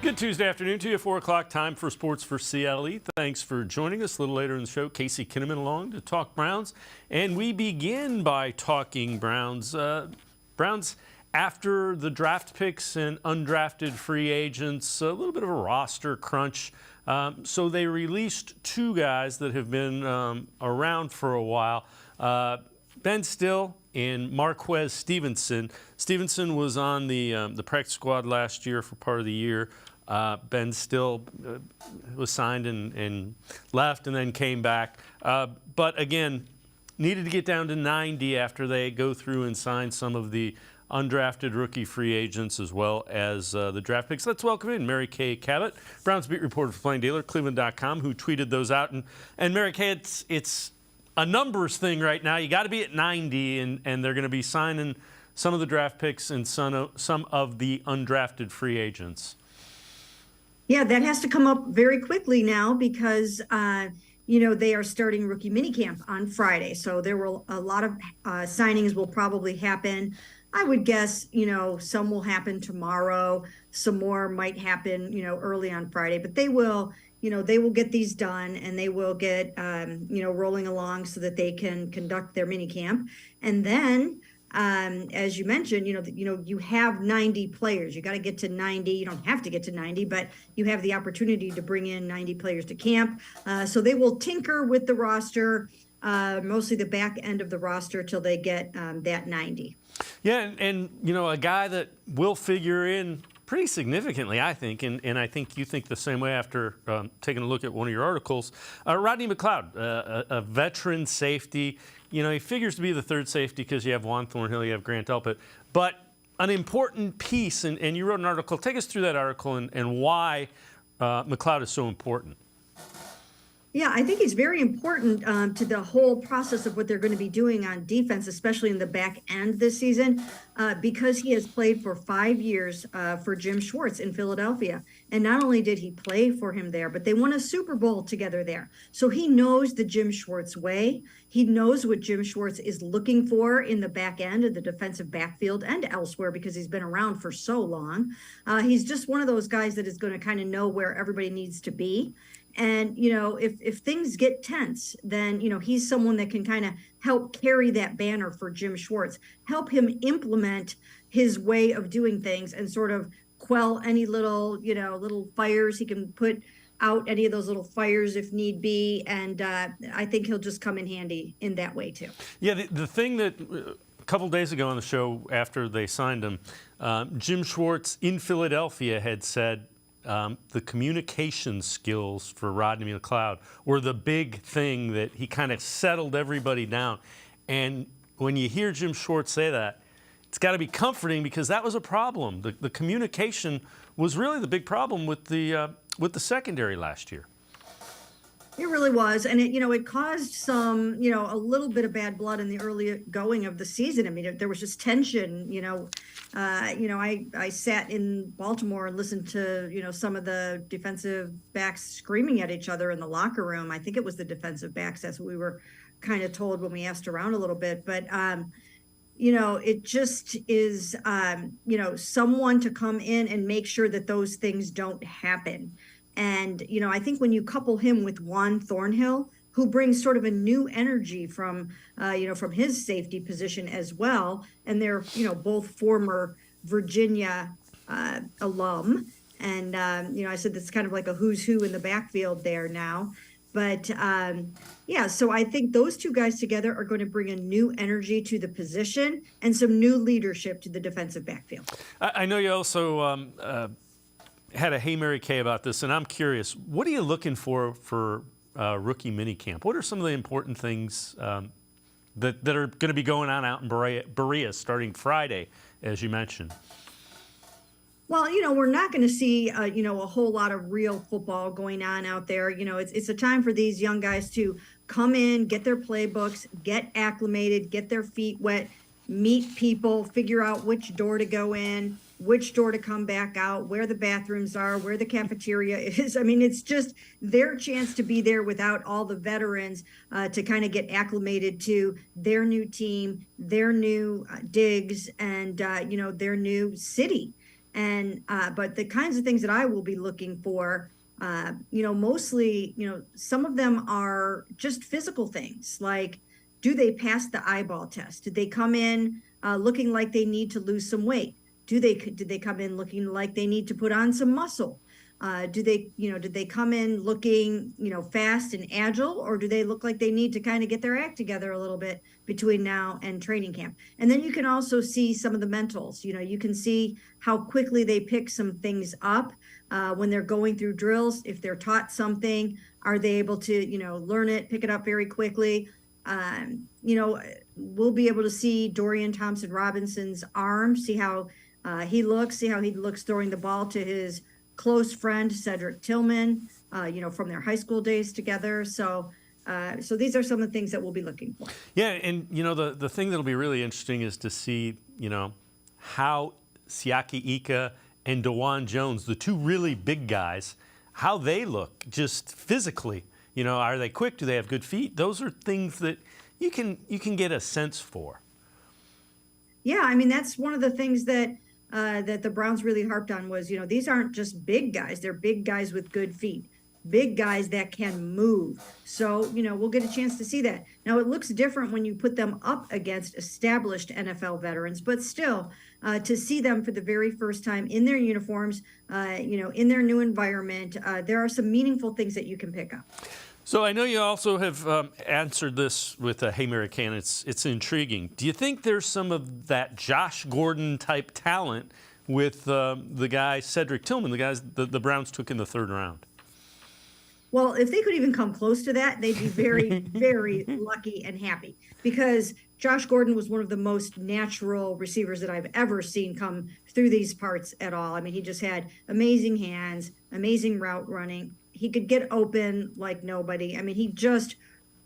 Good Tuesday afternoon to you, 4 o'clock time for Sports4CLE. Thanks for joining us. A little later in the show, Casey Kinnamon along to talk Browns. And we begin by talking Browns. Browns after the draft picks and undrafted free agents, a little bit of a roster crunch. So they released two guys that have been around for a while. Ben Still and Marquez Stevenson. Stevenson was on the practice squad last year for part of the year. Ben Still was signed and left and then came back. But again, needed to get down to 90 after they go through and sign some of the undrafted rookie free agents as well as the draft picks. Let's welcome in Mary Kay Cabot, Browns beat reporter for Plain Dealer, cleveland.com, who tweeted those out. And Mary Kay, it's a numbers thing right now. You got to be at 90, and they're going to be signing some of the draft picks and some of the undrafted free agents. Yeah, that has to come up very quickly now because, they are starting rookie minicamp on Friday. So there will a lot of signings will probably happen. I would guess, some will happen tomorrow. Some more might happen, early on Friday. But they will get these done and they will get, rolling along so that they can conduct their minicamp. And then, as you mentioned, you have 90 players. You got to get to 90. You don't have to get to 90, but you have the opportunity to bring in 90 players to camp. So they will tinker with the roster, mostly the back end of the roster till they get that 90. Yeah, and a guy that will figure in pretty significantly, I think, and I think you think the same way after taking a look at one of your articles. Rodney McLeod, a veteran safety. He figures to be the third safety because you have Juan Thornhill, you have Grant Delpit, but an important piece, and you wrote an article. Take us through that article and why McLeod is so important. Yeah, I think he's very important to the whole process of what they're going to be doing on defense, especially in the back end this season, because he has played for 5 years for Jim Schwartz in Philadelphia. And not only did he play for him there, but they won a Super Bowl together there. So he knows the Jim Schwartz way. He knows what Jim Schwartz is looking for in the back end of the defensive backfield and elsewhere because he's been around for so long. He's just one of those guys that is going to kind of know where everybody needs to be. And, if things get tense, then, he's someone that can kind of help carry that banner for Jim Schwartz, help him implement his way of doing things and sort of quell any little fires. He can put out any of those little fires if need be. And I think he'll just come in handy in that way, too. Yeah, the thing that a couple days ago on the show after they signed him, Jim Schwartz in Philadelphia had said, the communication skills for Rodney McLeod were the big thing that he kind of settled everybody down. And when you hear Jim Schwartz say that, it's got to be comforting because that was a problem. The communication was really the big problem with the secondary last year. It really was, and it caused some, a little bit of bad blood in the early going of the season. I mean, there was just tension. I sat in Baltimore and listened to, some of the defensive backs screaming at each other in the locker room. I think it was the defensive backs. That's what we were kind of told when we asked around a little bit. But, it just is, someone to come in and make sure that those things don't happen. And, I think when you couple him with Juan Thornhill, who brings sort of a new energy from his safety position as well. And they're, both former Virginia alum. And, I said that's kind of like a who's who in the backfield there now. But, so I think those two guys together are going to bring a new energy to the position and some new leadership to the defensive backfield. I know you also had a Hey Mary Kay about this, and I'm curious, what are you looking for rookie minicamp? What are some of the important things that are going to be going on out in Berea starting Friday, as you mentioned? Well, we're not going to see, a whole lot of real football going on out there. It's a time for these young guys to come in, get their playbooks, get acclimated, get their feet wet, meet people, figure out which door to go in, which door to come back out, where the bathrooms are, where the cafeteria is. I mean, it's just their chance to be there without all the veterans to kind of get acclimated to their new team, their new digs, and, their new city. And but the kinds of things that I will be looking for, mostly, some of them are just physical things, like, do they pass the eyeball test? Did they come in looking like they need to lose some weight? Did they come in looking like they need to put on some muscle? Did they come in looking, fast and agile, or do they look like they need to kind of get their act together a little bit between now and training camp? And then you can also see some of the mentals. You can see how quickly they pick some things up when they're going through drills. If they're taught something, are they able to, learn it, pick it up very quickly? We'll be able to see Dorian Thompson-Robinson's arm, see how he looks throwing the ball to his close friend Cedric Tillman, from their high school days together. So these are some of the things that we'll be looking for. Yeah, and the thing that'll be really interesting is to see how Siaki Ika and DeJuan Jones, the two really big guys, how they look just physically. Are they quick? Do they have good feet? Those are things that you can get a sense for. Yeah, I mean, that's one of the things that the Browns really harped on was, these aren't just big guys. They're big guys with good feet, big guys that can move. So, we'll get a chance to see that. Now, it looks different when you put them up against established NFL veterans, but still, to see them for the very first time in their uniforms, in their new environment, there are some meaningful things that you can pick up. So I know you also have answered this with Hey Mary Can. It's intriguing. Do you think there's some of that Josh Gordon type talent with the guy Cedric Tillman, the guys the Browns took in the third round? Well, if they could even come close to that, they'd be very, very lucky and happy, because Josh Gordon was one of the most natural receivers that I've ever seen come through these parts at all. I mean, he just had amazing hands, amazing route running. He could get open like nobody. I mean, he just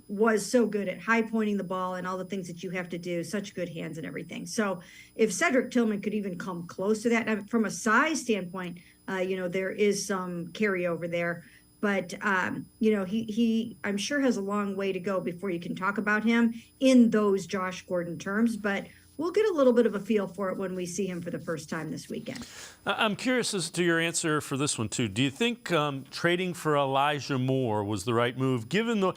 was so good at high pointing the ball and all the things that you have to do, such good hands and everything. So if Cedric Tillman could even come close to that, from a size standpoint, there is some carryover there. But, he I'm sure has a long way to go before you can talk about him in those Josh Gordon terms. But we'll get a little bit of a feel for it when we see him for the first time this weekend. I'm curious as to your answer for this one, too. Do you think trading for Elijah Moore was the right move, given the,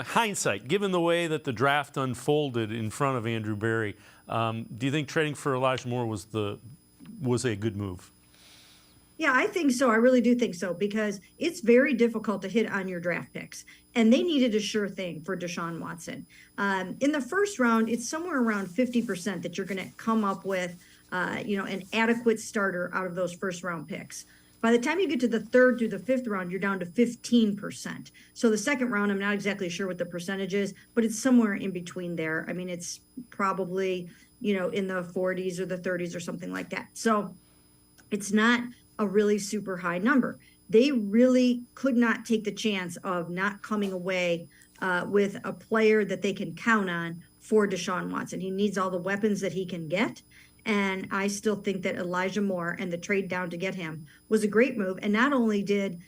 hindsight, given the way that the draft unfolded in front of Andrew Berry? Do you think trading for Elijah Moore was a good move? Yeah, I think so. I really do think so, because it's very difficult to hit on your draft picks, and they needed a sure thing for Deshuan Watson. In the first round, it's somewhere around 50% that you're going to come up with, an adequate starter out of those first round picks. By the time you get to the third through the fifth round, you're down to 15%. So the second round, I'm not exactly sure what the percentage is, but it's somewhere in between there. I mean, it's probably, in the 40s or the 30s or something like that. So it's not a really super high number. They really could not take the chance of not coming away with a player that they can count on for Deshuan Watson. He needs all the weapons that he can get. And I still think that Elijah Moore and the trade down to get him was a great move. And not only did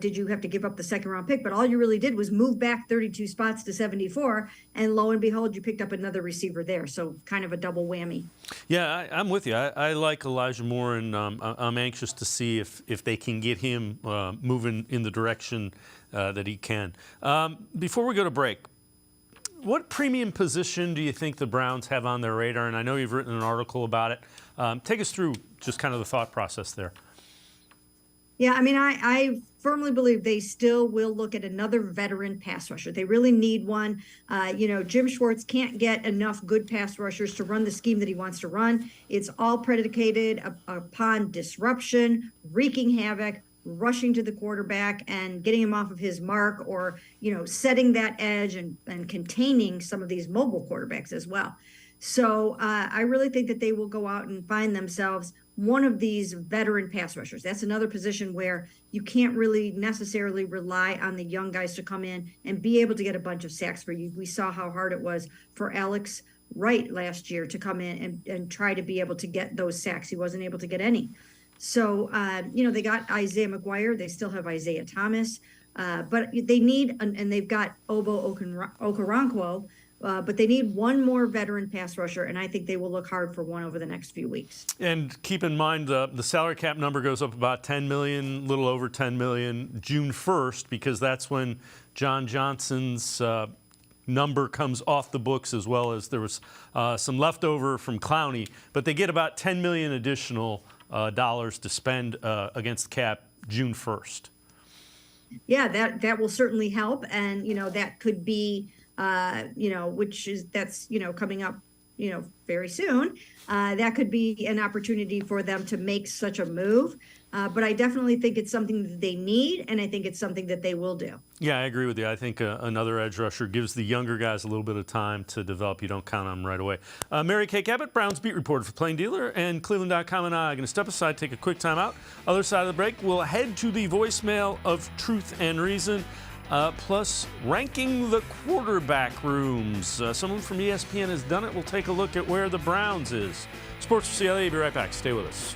you have to give up the second round pick, but all you really did was move back 32 spots to 74. And lo and behold, you picked up another receiver there. So kind of a double whammy. Yeah, I'm with you. I like Elijah Moore, and I'm anxious to see if they can get him moving in the direction that he can. Before we go to break, what premium position do you think the Browns have on their radar? And I know you've written an article about it. Take us through just kind of the thought process there. Yeah, I mean, I firmly believe they still will look at another veteran pass rusher. They really need one. Jim Schwartz can't get enough good pass rushers to run the scheme that he wants to run. It's all predicated upon disruption, wreaking havoc, rushing to the quarterback and getting him off of his mark, or, setting that edge and containing some of these mobile quarterbacks as well. So I really think that they will go out and find themselves one of these veteran pass rushers. That's another position where you can't really necessarily rely on the young guys to come in and be able to get a bunch of sacks for you. We saw how hard it was for Alex Wright last year to come in and try to be able to get those sacks. He wasn't able to get any. So, they got Isaiah McGuire. They still have Isaiah Thomas. But they need, and they've got Obo Okoronkwo, But they need one more veteran pass rusher, and I think they will look hard for one over the next few weeks. And keep in mind the salary cap number goes up about $10 million, little over $10 million, June 1st, because that's when John Johnson's number comes off the books, as well as there was some leftover from Clowney. But they get about $10 million additional dollars to spend against the cap June 1st. Yeah, that will certainly help, and that could be that's coming up very soon. That could be an opportunity for them to make such a move. But I definitely think it's something that they need, and I think it's something that they will do. Yeah, I agree with you. I think another edge rusher gives the younger guys a little bit of time to develop. You don't count on them right away. Mary Kay Cabot, Browns beat reporter for Plain Dealer, and cleveland.com and I are going to step aside, take a quick time out. Other side of the break, we'll head to the voicemail of Truth and Reason, plus ranking the quarterback rooms. Someone from ESPN has done it. We'll take a look at where the Browns is. Sports4CLE, be right back. Stay with us.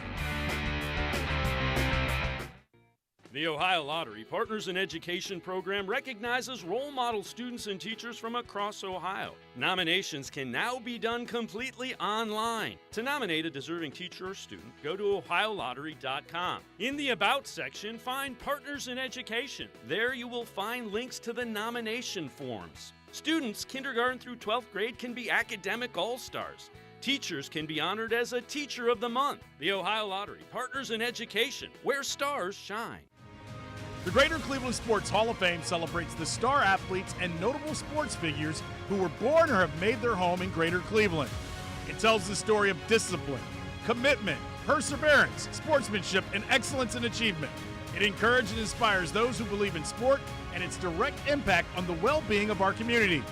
The Ohio Lottery Partners in Education program recognizes role model students and teachers from across Ohio. Nominations can now be done completely online. To nominate a deserving teacher or student, go to ohiolottery.com. In the About section, find Partners in Education. There you will find links to the nomination forms. Students kindergarten through 12th grade can be academic all-stars. Teachers can be honored as a Teacher of the Month. The Ohio Lottery Partners in Education, where stars shine. The Greater Cleveland Sports Hall of Fame celebrates the star athletes and notable sports figures who were born or have made their home in Greater Cleveland. It tells the story of discipline, commitment, perseverance, sportsmanship, and excellence in achievement. It encourages and inspires those who believe in sport and its direct impact on the well-being of our community.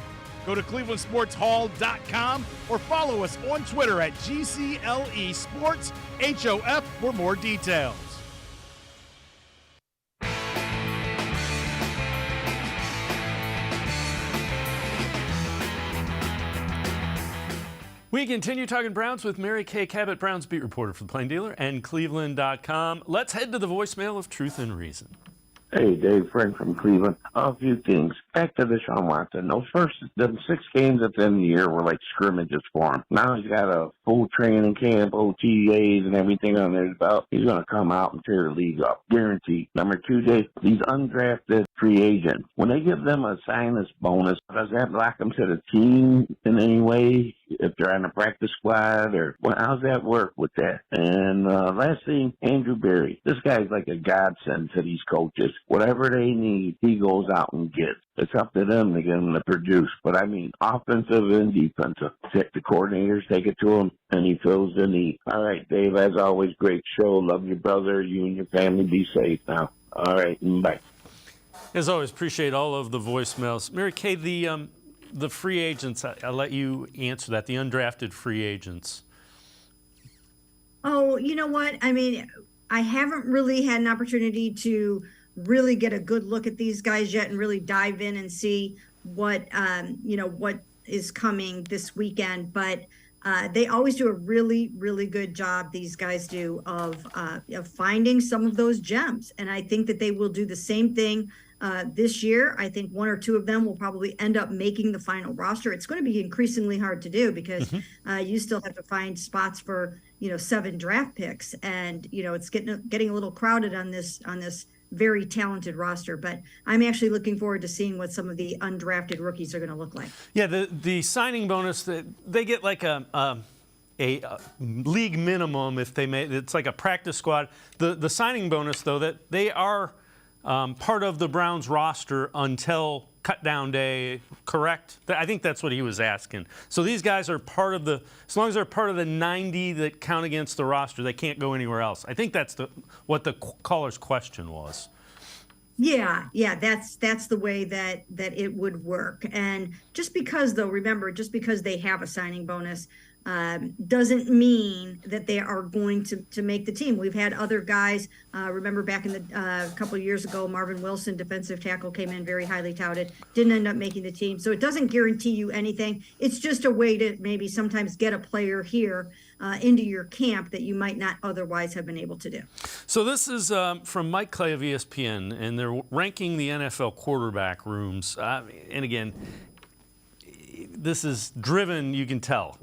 Go to clevelandsportshall.com or follow us on Twitter at GCLE Sports HOF for more details. We continue talking Browns with Mary Kay Cabot, Browns beat reporter for the Plain Dealer and cleveland.com. Let's head to the voicemail of Truth and Reason. Hey, Dave, Frank from Cleveland. A few things. Back to Deshuan Watson. Them 6 games at the end of the year were like scrimmages for him. Now he's got a full training camp, OTAs, and everything on his belt. He's going to come out and tear the league up. Guaranteed. Number 2, Dave, these undrafted free agents, when they give them a sign-us bonus, does that block them to the team in any way? If they're on the practice squad, or how's that work with that? And last thing, Andrew Berry. This guy's like a godsend to these coaches. Whatever they need, he goes out and gets. It's up to them to get them to produce. But I mean, offensive and defensive. The coordinators take it to him, and he fills the need. All right, Dave, as always, great show. Love your brother. You and your family be safe now. All right, bye. As always, appreciate all of the voicemails. Mary Kay, the free agents, I'll let you answer that, the undrafted free agents. Oh, you know what? I mean, I haven't really had an opportunity to really get a good look at these guys yet and really dive in and see what is coming this weekend. But they always do a really, really good job, these guys do, of finding some of those gems. And I think that they will do the same thing this year. I think 1 or 2 of them will probably end up making the final roster. It's going to be increasingly hard to do because you still have to find spots for 7 draft picks, and it's getting a little crowded on this very talented roster. But I'm actually looking forward to seeing what some of the undrafted rookies are going to look like. Yeah, the signing bonus, they get like a league minimum if they make. It's like a practice squad. The signing bonus, though, that they are part of the Browns roster until cut down day, correct? I think that's what he was asking. So these guys are part of as long as they're part of the 90 that count against the roster, they can't go anywhere else. I think that's what the caller's question was. Yeah, that's the way that it would work. And just because, though, remember, just because they have a signing bonus doesn't mean that they are going to make the team. We've had other guys, remember back in a couple of years ago, Marvin Wilson, defensive tackle, came in very highly touted, didn't end up making the team. So it doesn't guarantee you anything. It's just a way to maybe sometimes get a player here into your camp that you might not otherwise have been able to do. So this is from Mike Clay of ESPN, and they're ranking the NFL quarterback rooms. And again, this is driven, you can tell.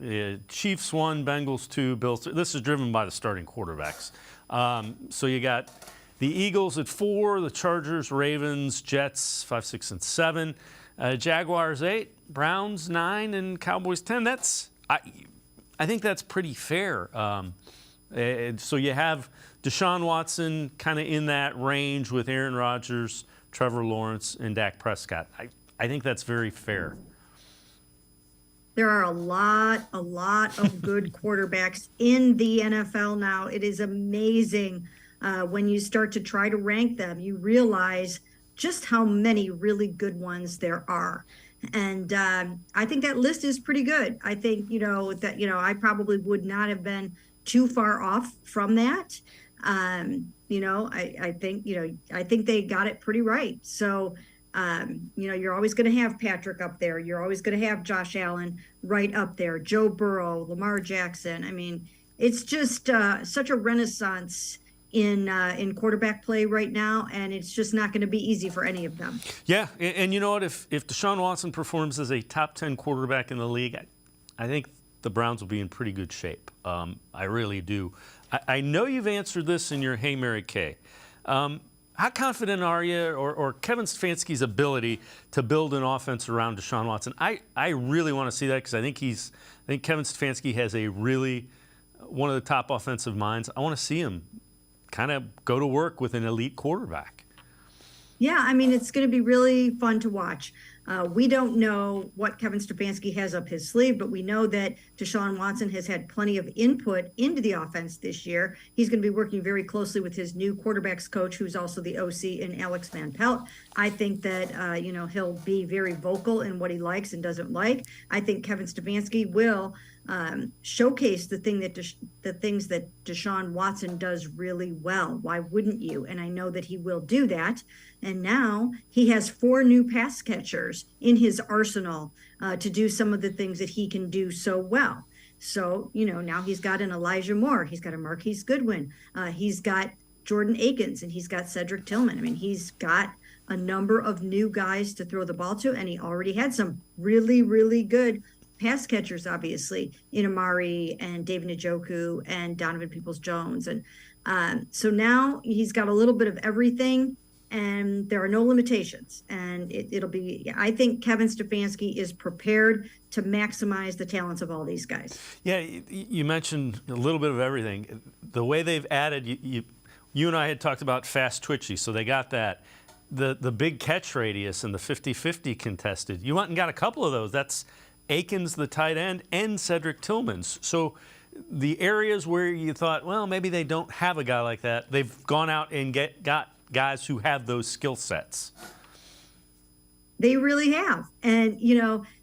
Chiefs 1, Bengals 2, Bills 3. This is driven by the starting quarterbacks. So you got the Eagles at 4, the Chargers, Ravens, Jets 5, 6, and 7, Jaguars 8, Browns 9, and Cowboys 10. I think that's pretty fair. So you have Deshaun Watson kind of in that range with Aaron Rodgers, Trevor Lawrence, and Dak Prescott. I think that's very fair. There are a lot of good quarterbacks in the NFL now. It is amazing when you start to try to rank them. You realize just how many really good ones there are. And I think that list is pretty good. I think, I probably would not have been too far off from that. I think they got it pretty right. So, you're always going to have Patrick up there. You're always going to have Josh Allen right up there, Joe Burrow, Lamar Jackson. I mean, it's just such a renaissance in quarterback play right now, and it's just not going to be easy for any of them. Yeah, and you know what? If Deshaun Watson performs as a top 10 quarterback in the league, I think the Browns will be in pretty good shape. I really do. I know you've answered this in your Hey Mary Kay. How confident are you, or Kevin Stefanski's ability to build an offense around Deshaun Watson? I really want to see that because I think Kevin Stefanski has one of the top offensive minds. I want to see him kind of go to work with an elite quarterback. Yeah, I mean, it's going to be really fun to watch. We don't know what Kevin Stefanski has up his sleeve, but we know that Deshaun Watson has had plenty of input into the offense this year. He's going to be working very closely with his new quarterbacks coach, who's also the OC, in Alex Van Pelt. I think that, he'll be very vocal in what he likes and doesn't like. I think Kevin Stefanski will showcase the things that Deshaun Watson does really well. Why wouldn't you? And I know that he will do that. And now he has 4 new pass catchers in his arsenal to do some of the things that he can do so well. So, now he's got an Elijah Moore. He's got a Marquise Goodwin. He's got Jordan Akins, and he's got Cedric Tillman. I mean, he's got a number of new guys to throw the ball to, and he already had some really, really good pass catchers, obviously, in Amari and David Njoku and Donovan Peoples-Jones. And so now he's got a little bit of everything, and there are no limitations. And I think Kevin Stefanski is prepared to maximize the talents of all these guys. Yeah, you mentioned a little bit of everything. The way they've added, you and I had talked about fast twitchy, so they got that. The big catch radius and the 50-50 contested. You went and got a couple of those. That's Akins, the tight end, and Cedric Tillman. So the areas where you thought, well, maybe they don't have a guy like that, they've gone out and got guys who have those skill sets. They really have. And,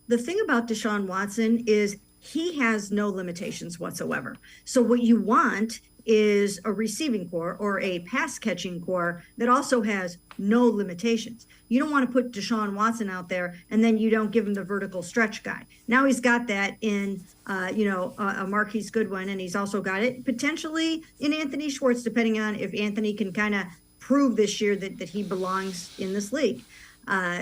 the thing about Deshaun Watson is he has no limitations whatsoever. So what you want is a receiving core or a pass catching core that also has no limitations. You don't want to put Deshaun Watson out there and then you don't give him the vertical stretch guy. Now he's got that in, a Marquise Goodwin, and he's also got it potentially in Anthony Schwartz, depending on if Anthony can kind of prove this year that he belongs in this league.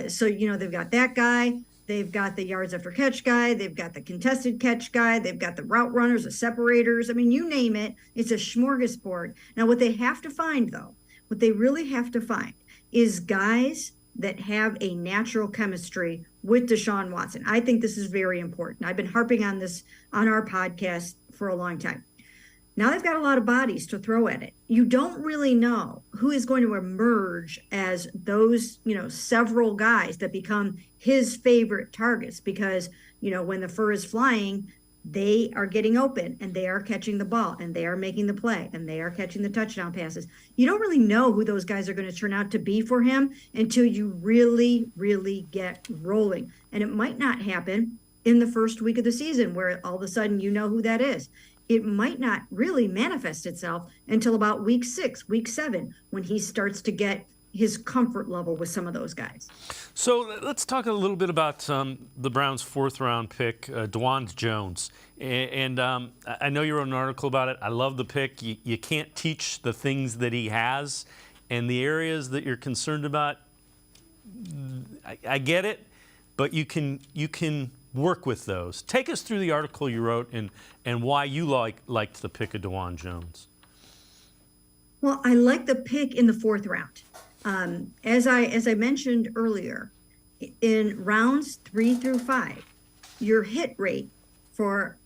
So, they've got that guy. They've got the yards after catch guy. They've got the contested catch guy. They've got the route runners, the separators. I mean, you name it. It's a smorgasbord. Now, what they have to find, though, what they really have to find is guys that have a natural chemistry with Deshaun Watson. I think this is very important. I've been harping on this on our podcast for a long time. Now they've got a lot of bodies to throw at it. You don't really know who is going to emerge as those, several guys that become his favorite targets because, when the fur is flying, they are getting open and they are catching the ball and they are making the play and they are catching the touchdown passes. You don't really know who those guys are going to turn out to be for him until you really, really get rolling. And it might not happen in the first week of the season where all of a sudden you know who that is. It might not really manifest itself until about week 6, week 7, when he starts to get his comfort level with some of those guys. So let's talk a little bit about the Browns' 4th-round pick, Deshuan Jones. And I know you wrote an article about it. I love the pick. You can't teach the things that he has. And the areas that you're concerned about, I get it. But you can work with those. Take us through the article you wrote and why you liked the pick of Deshuan Jones. Well, I like the pick in the 4th round. As I mentioned earlier, in rounds 3 through 5, your hit rate for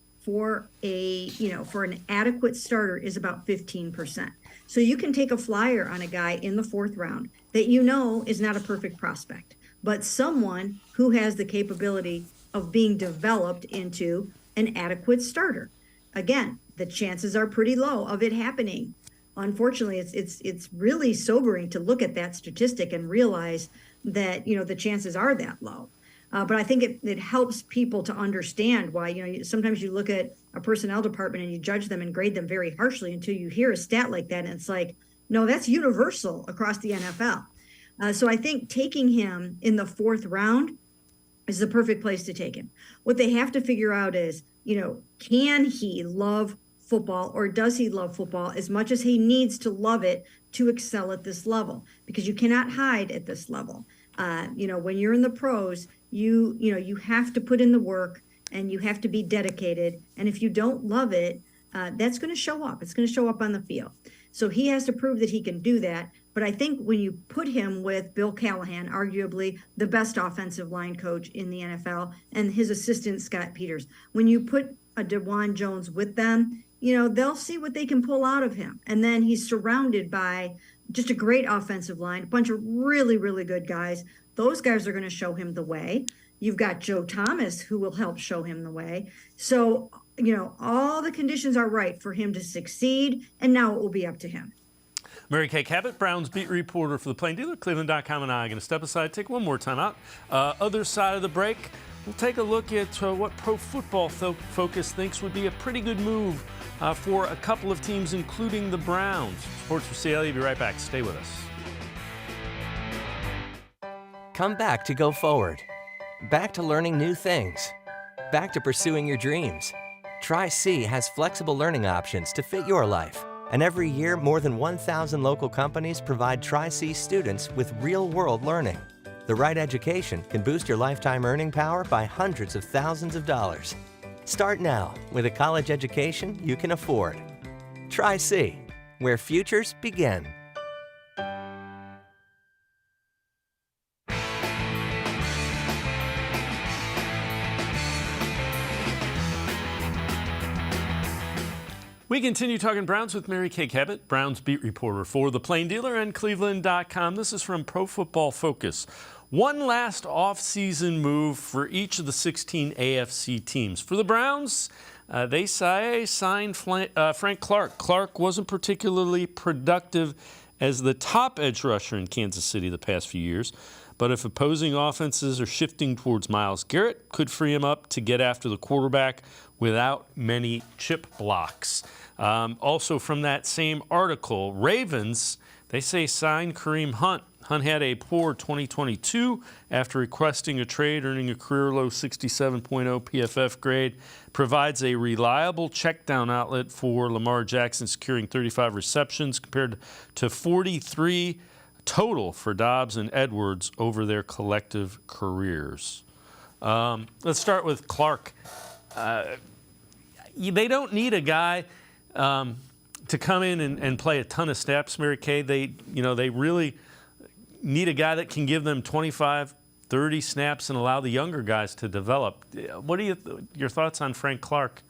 an adequate starter is about 15%. So you can take a flyer on a guy in the 4th round that you know is not a perfect prospect, but someone who has the capability of being developed into an adequate starter. Again, the chances are pretty low of it happening. Unfortunately, it's really sobering to look at that statistic and realize that, the chances are that low. But I think it helps people to understand why, sometimes you look at a personnel department and you judge them and grade them very harshly until you hear a stat like that. And it's like, no, that's universal across the NFL. So I think taking him in the 4th round is the perfect place to take him. What they have to figure out is, can he love football, or does he love football as much as he needs to love it to excel at this level? Because you cannot hide at this level. When you're in the pros, you have to put in the work and you have to be dedicated. And if you don't love it, that's going to show up. It's going to show up on the field. So he has to prove that he can do that. But I think when you put him with Bill Callahan, arguably the best offensive line coach in the NFL, and his assistant, Scott Peters, when you put a Deshuan Jones with them, they'll see what they can pull out of him. And then he's surrounded by just a great offensive line, a bunch of really, really good guys. Those guys are going to show him the way. You've got Joe Thomas, who will help show him the way. So, all the conditions are right for him to succeed, and now it will be up to him. Mary Kay Cabot, Browns beat reporter for the Plain Dealer, cleveland.com, and I are going to step aside, take one more time out. Other side of the break, we'll take a look at what Pro Football Focus thinks would be a pretty good move for a couple of teams, including the Browns. Sports4CLE, be right back. Stay with us. Come back to go forward. Back to learning new things. Back to pursuing your dreams. Tri-C has flexible learning options to fit your life. And every year, more than 1,000 local companies provide Tri-C students with real-world learning. The right education can boost your lifetime earning power by hundreds of thousands of dollars. Start now with a college education you can afford. Tri-C, where futures begin. We continue talking Browns with Mary Kay Cabot, Browns beat reporter for the Plain Dealer and cleveland.com. This is from Pro Football Focus. One last offseason move for each of the 16 AFC teams. For the Browns, they signed Frank Clark. Clark wasn't particularly productive as the top edge rusher in Kansas City the past few years, but if opposing offenses are shifting towards Myles Garrett, could free him up to get after the quarterback without many chip blocks. Also from that same article, Ravens, they say sign Kareem Hunt. Hunt had a poor 2022 after requesting a trade, earning a career-low 67.0 PFF grade. Provides a reliable check-down outlet for Lamar Jackson, securing 35 receptions compared to 43 total for Dobbs and Edwards over their collective careers. Let's start with Clark. They don't need a guy to come in and play a ton of snaps, Mary Kay. They really need a guy that can give them 25, 30 snaps and allow the younger guys to develop. What are your thoughts on Frank Clark?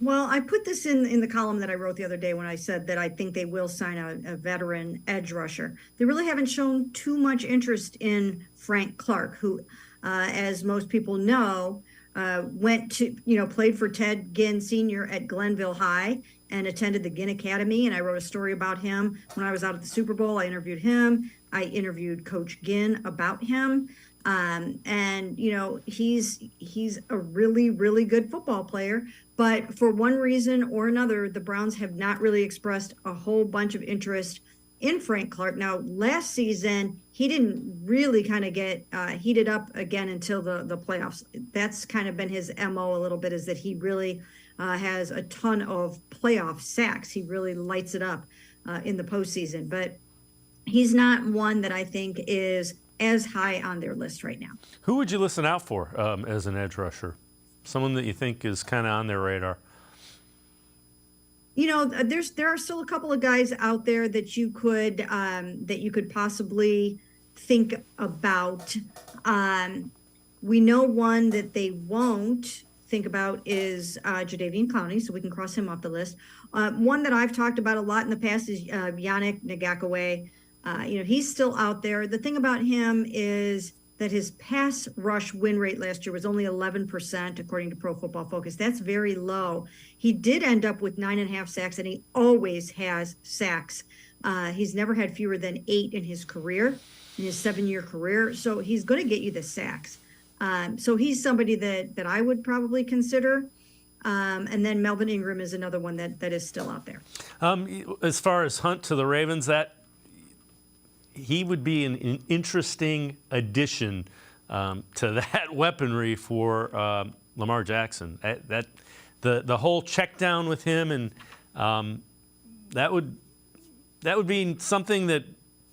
Well, I put this in the column that I wrote the other day when I said that I think they will sign a veteran edge rusher. They really haven't shown too much interest in Frank Clark, who, as most people know, played for Ted Ginn Sr. at Glenville High and attended the Ginn Academy. And I wrote a story about him when I was out at the Super Bowl. I interviewed him. I interviewed Coach Ginn about him. He's a really, really good football player. But for one reason or another, the Browns have not really expressed a whole bunch of interest in Frank Clark. Now, last season, he didn't really kind of get heated up again until the playoffs. That's kind of been his MO a little bit, is that he really has a ton of playoff sacks. He really lights it up in the postseason. But he's not one that I think is as high on their list right now. Who would you listen out for as an edge rusher? Someone that you think is kind of on their radar? You know, there are still a couple of guys out there that you could possibly think about. We know one that they won't think about is Jadeveon Clowney, so we can cross him off the list. One that I've talked about a lot in the past is Yannick Ngakoue. You know, he's still out there. The thing about him is that his pass rush win rate last year was only 11%, according to Pro Football Focus. That's very low. He did end up with 9.5 sacks, and he always has sacks. He's never had fewer than 8 in his career, in his 7-year career. So he's going to get you the sacks. So he's somebody that I would probably consider. And then Melvin Ingram is another one that is still out there. As far as Hunt to the Ravens, that he would be an interesting addition to that weaponry for Lamar Jackson. The whole check down with him, and that would be something that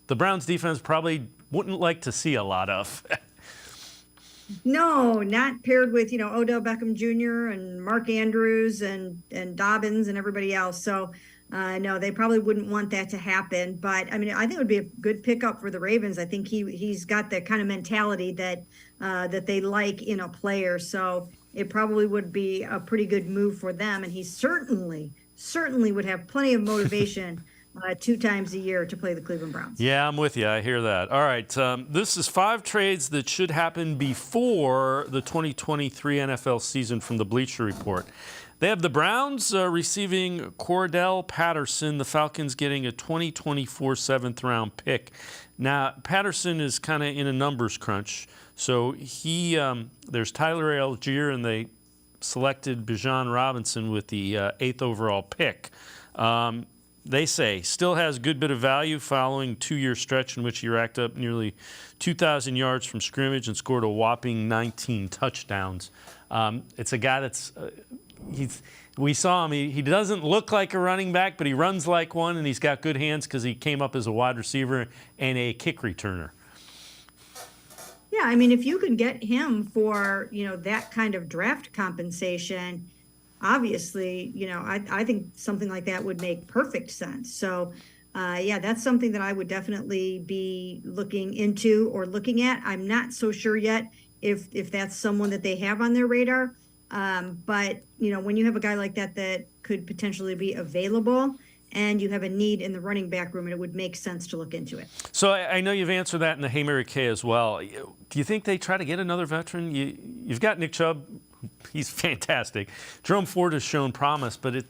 the Browns defense probably wouldn't like to see a lot of. No, not paired with, Odell Beckham Jr. and Mark Andrews and Dobbins and everybody else. So, no, they probably wouldn't want that to happen. But, I mean, I think it would be a good pickup for the Ravens. I think he's got the kind of mentality that they like in a player. So it probably would be a pretty good move for them. And he certainly would have plenty of motivation 2 times a year to play the Cleveland Browns. Yeah, I'm with you. I hear that. All right. This is 5 trades that should happen before the 2023 NFL season from the Bleacher Report. They have the Browns receiving Cordell Patterson, the Falcons getting a 2024 7th-round pick. Now, Patterson is kind of in a numbers crunch. So there's Tyler Algier, and they selected Bijan Robinson with the 8th overall pick. They say still has a good bit of value following 2-year stretch in which he racked up nearly 2,000 yards from scrimmage and scored a whopping 19 touchdowns. It's a guy that's we saw him. He doesn't look like a running back, but he runs like one, and he's got good hands because he came up as a wide receiver and a kick returner. Yeah, I mean, if you can get him for, that kind of draft compensation, obviously, I think something like that would make perfect sense. So, yeah, that's something that I would definitely be looking into or looking at. I'm not so sure yet if that's someone that they have on their radar. But, when you have a guy like that could potentially be available and you have a need in the running back room, and it would make sense to look into it. So I know you've answered that in the Hey Mary Kay as well. Do you think they try to get another veteran? You've got Nick Chubb. He's fantastic. Jerome Ford has shown promise, but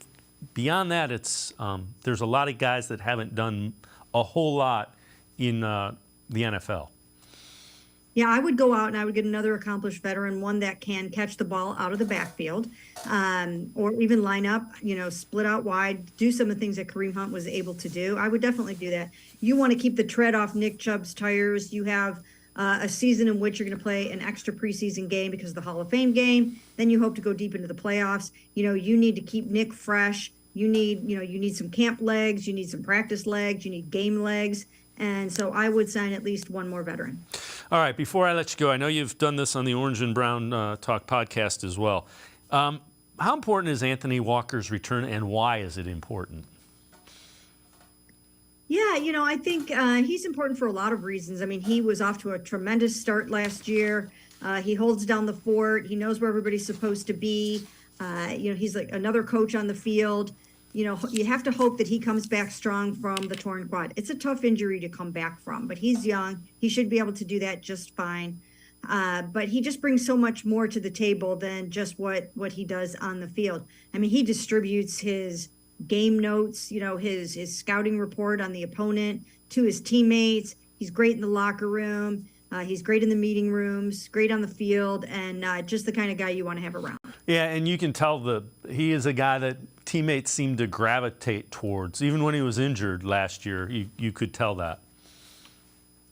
beyond that, there's a lot of guys that haven't done a whole lot in the NFL. Yeah, I would go out and I would get another accomplished veteran, one that can catch the ball out of the backfield, or even line up, split out wide, do some of the things that Kareem Hunt was able to do. I would definitely do that. You want to keep the tread off Nick Chubb's tires. You have a season in which you're going to play an extra preseason game because of the Hall of Fame game. Then you hope to go deep into the playoffs. You need to keep Nick fresh. You need some camp legs. You need some practice legs. You need game legs. And so I would sign at least one more veteran. All right, before I let you go, I know you've done this on the Orange and Brown Talk podcast as well. How important is Anthony Walker's return, and why is it important? Yeah, I think he's important for a lot of reasons. I mean, he was off to a tremendous start last year. He holds down the fort. He knows where everybody's supposed to be. He's like another coach on the field. You have to hope that he comes back strong from the torn quad. It's a tough injury to come back from, but he's young. He should be able to do that just fine. But he just brings so much more to the table than just what he does on the field. I mean, he distributes his game notes, his scouting report on the opponent to his teammates. He's great in the locker room. He's great in the meeting rooms, great on the field, and just the kind of guy you want to have around. Yeah, and you can tell he is a guy that teammates seem to gravitate towards. Even when he was injured last year, you could tell that.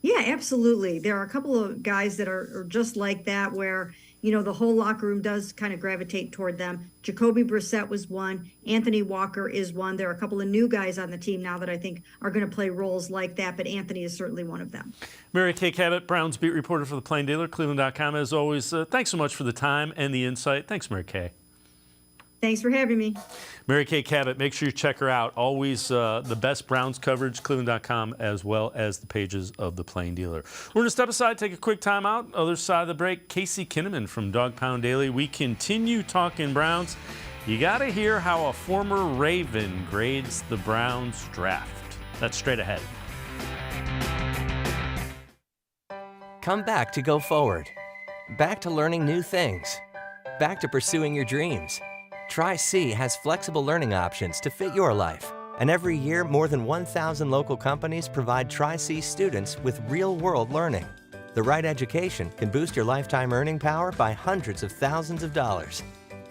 Yeah, absolutely. There are a couple of guys that are just like that where, the whole locker room does kind of gravitate toward them. Jacoby Brissett was one. Anthony Walker is one. There are a couple of new guys on the team now that I think are going to play roles like that, but Anthony is certainly one of them. Mary Kay Cabot, Browns beat reporter for the Plain Dealer, cleveland.com. As always, thanks so much for the time and the insight. Thanks, Mary Kay. Thanks for having me. Mary Kay Cabot, make sure you check her out. Always the best Browns coverage, cleveland.com, as well as the pages of the Plain Dealer. We're going to step aside, take a quick time out. Other side of the break, Casey Kinnamon from Dog Pound Daily. We continue talking Browns. You got to hear how a former Raven grades the Browns draft. That's straight ahead. Come back to go forward. Back to learning new things. Back to pursuing your dreams. Tri-C has flexible learning options to fit your life. And every year, more than 1,000 local companies provide Tri-C students with real-world learning. The right education can boost your lifetime earning power by hundreds of thousands of dollars.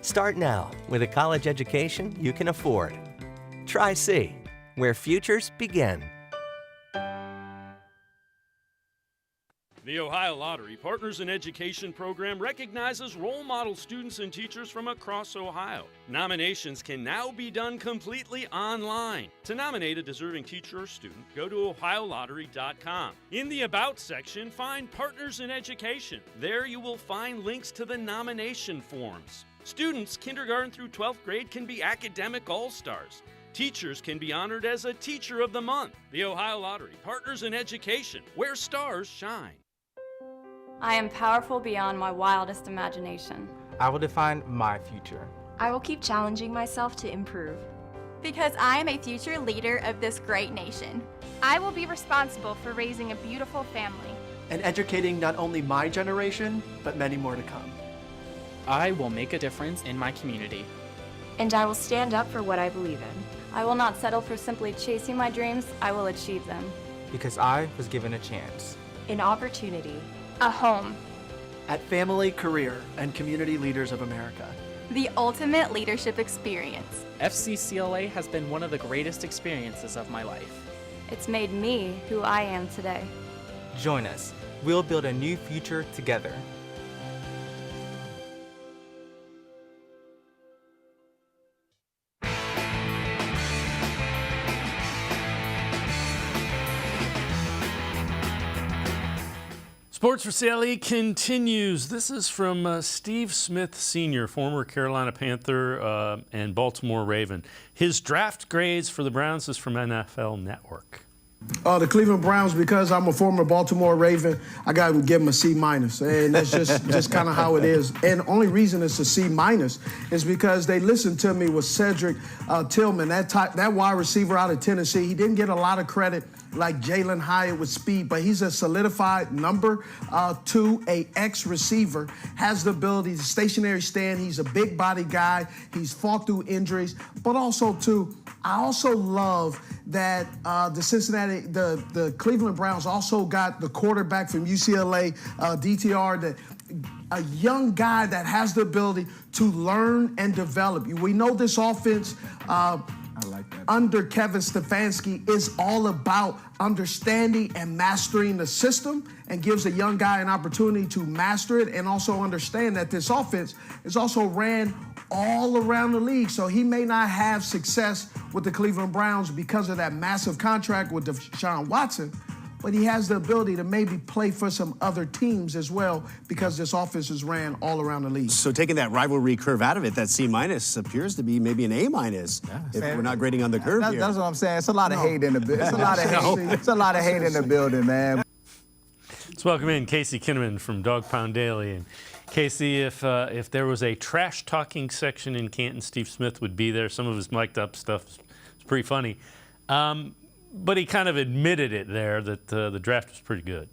Start now with a college education you can afford. Tri-C, where futures begin. The Ohio Lottery Partners in Education program recognizes role model students and teachers from across Ohio. Nominations can now be done completely online. To nominate a deserving teacher or student, go to ohiolottery.com. In the About section, find Partners in Education. There you will find links to the nomination forms. Students, kindergarten through 12th grade, can be academic all-stars. Teachers can be honored as a Teacher of the Month. The Ohio Lottery Partners in Education, where stars shine. I am powerful beyond my wildest imagination. I will define my future. I will keep challenging myself to improve. Because I am a future leader of this great nation. I will be responsible for raising a beautiful family. And educating not only my generation, but many more to come. I will make a difference in my community. And I will stand up for what I believe in. I will not settle for simply chasing my dreams. I will achieve them. Because I was given a chance. An opportunity. A home. At Family, Career, and Community Leaders of America. The ultimate leadership experience. FCCLA has been one of the greatest experiences of my life. It's made me who I am today. Join us. We'll build a new future together. Sports4CLE continues. This is from Steve Smith Sr., former Carolina Panther and Baltimore Raven. His draft grades for the Browns is from NFL Network. The Cleveland Browns, because I'm a former Baltimore Raven, I got to give them a C-, and that's just kind of how it is. And the only reason it's a C- is because they listened to me with Cedric Tillman, that wide receiver out of Tennessee. He didn't get a lot of credit like Jalen Hyatt with speed, but he's a solidified number 2, a X receiver, has the ability to stationary stand. He's a big body guy. He's fought through injuries, but also too, I also love that the Cleveland Browns also got the quarterback from UCLA, DTR, a young guy that has the ability to learn and develop. We know this offense under Kevin Stefanski is all about understanding and mastering the system, and gives a young guy an opportunity to master it and also understand that this offense is also ran all around the league. So he may not have success with the Cleveland Browns because of that massive contract with Deshuan Watson, but he has the ability to maybe play for some other teams as well because this offense is ran all around the league. So taking that rivalry curve out of it, that C- appears to be maybe an A- if we're not grading on the curve here. That's what I'm saying. It's a lot of hate in the building. It's a lot of hate. It's a lot of hate in the building, man. Let's welcome in Casey Kinnamon from Dog Pound Daily. And Casey, if there was a trash-talking section in Canton, Steve Smith would be there. Some of his mic'd up stuff is pretty funny. But he kind of admitted it there that the draft was pretty good.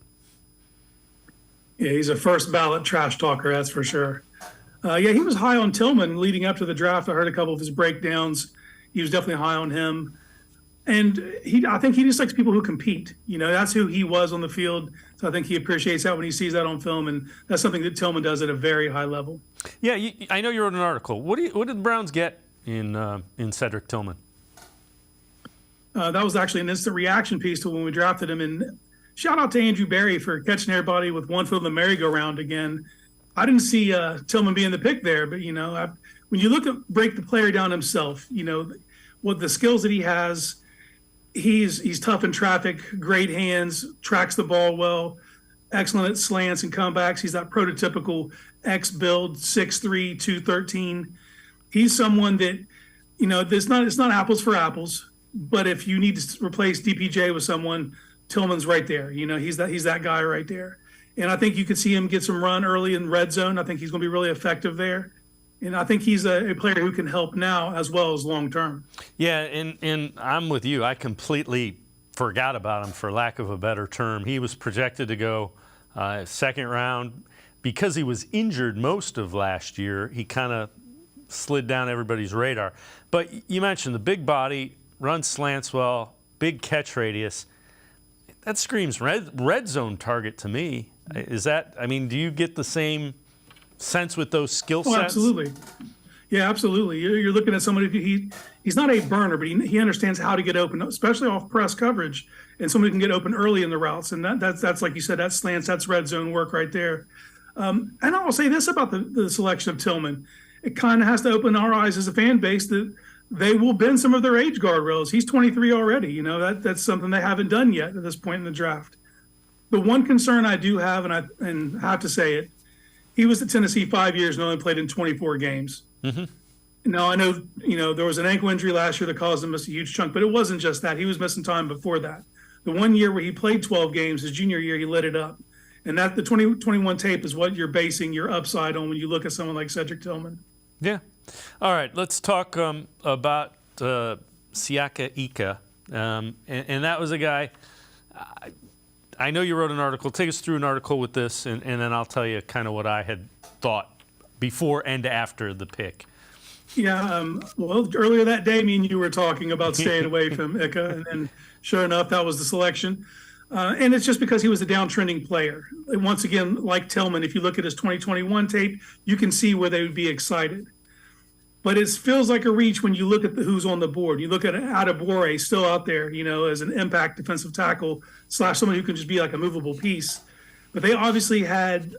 Yeah, he's a first ballot trash talker, that's for sure. He was high on Tillman leading up to the draft. I heard a couple of his breakdowns. He was definitely high on him. And I think he just likes people who compete. That's who he was on the field. So I think he appreciates that when he sees that on film. And that's something that Tillman does at a very high level. Yeah, I know you wrote an article. What did the Browns get in Cedric Tillman? That was actually an instant reaction piece to when we drafted him. And shout out to Andrew Berry for catching everybody with one foot in the merry-go-round again. I didn't see Tillman being the pick there, but when you break the player down himself, what the skills that he has, he's tough in traffic, great hands, tracks the ball well, excellent at slants and comebacks. He's that prototypical X build, 6'3", 213. He's someone that, it's not apples for apples, but if you need to replace DPJ with someone, Tillman's right there. He's that guy right there. And I think you could see him get some run early in red zone. I think he's going to be really effective there. And I think he's a player who can help now as well as long term. Yeah, and I'm with you. I completely forgot about him, for lack of a better term. He was projected to go second round. Because he was injured most of last year, he kind of slid down everybody's radar. But you mentioned the big body, runs slants well, big catch radius. That screams red zone target to me. Is that, do you get the same sense with those skill sets? Oh, absolutely. Yeah, absolutely. You're looking at somebody, he's not a burner, but he understands how to get open, especially off press coverage, and somebody can get open early in the routes. And that's like you said, that's slants, that's red zone work right there. And I'll say this about the selection of Tillman. It kind of has to open our eyes as a fan base that they will bend some of their age guardrails. He's 23 already. That's something they haven't done yet at this point in the draft. The one concern I do have, and I have to say it, he was at Tennessee 5 years and only played in 24 games. Mm-hmm. Now, I know, there was an ankle injury last year that caused him to miss a huge chunk, but it wasn't just that. He was missing time before that. The 1 year where he played 12 games, his junior year, he lit it up. And that the 2021 tape is what you're basing your upside on when you look at someone like Cedric Tillman. Yeah. All right, let's talk about Siaka Ika. And that was a guy, I know you wrote an article. Take us through an article with this, and then I'll tell you kind of what I had thought before and after the pick. Yeah, well, earlier that day, me and you were talking about staying away from Ika, and then sure enough, that was the selection. And it's just because he was a downtrending player. And once again, like Tillman, if you look at his 2021 tape, you can see where they would be excited. But it feels like a reach when you look at who's on the board. You look at Adebawore still out there, as an impact defensive tackle / somebody who can just be like a movable piece. But they obviously had